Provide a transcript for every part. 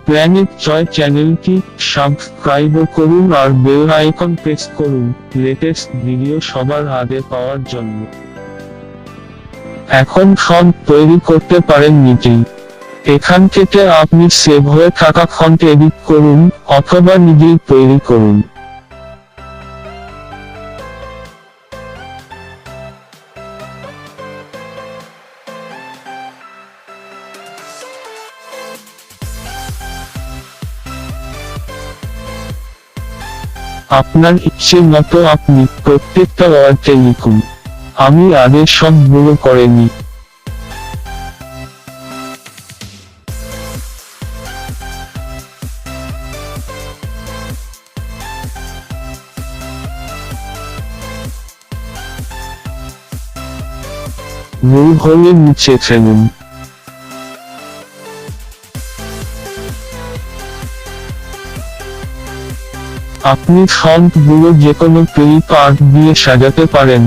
Planet জয় চ্যানেলটি subscribe করুন আর bell icon press করুন লেটেস্ট ভিডিও সবার আগে পাওয়ার জন্য। এখন ফন্ট তৈরি করতে পারেন নিজেই। এখান থেকে আপনি সেভ হয়ে থাকা ফন্ট এডিট করুন অথবা নিজেই তৈরি করুন। আপনার ইচ্ছে মতো আপনি প্রত্যেকটা ওয়ার্ডে লিখুন। আমি আগে সবগুলো করিনি। ভুল হলে মুছে ফেলুন। আপনি ফন্টগুলো যেকোনো ক্লিপআর্ট দিয়ে সাজাতে পারেন।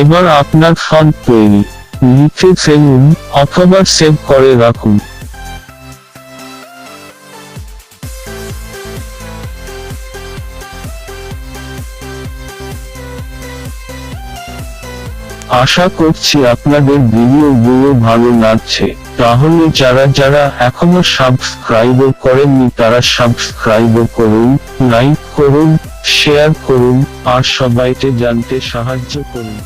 এবার আপনার ফন্ট তৈরি। লিখে ফেলুন অথবা সেভ করে রাখুন। আশা করছি আপনাদের ভিডিওগুলো ভালো লাগছে। তাহলে যারা এখনো সাবস্ক্রাইব করেননি তারা সাবস্ক্রাইব করুন, লাইক করুন, শেয়ার করুন আর সবাইকে জানতে সাহায্য করুন।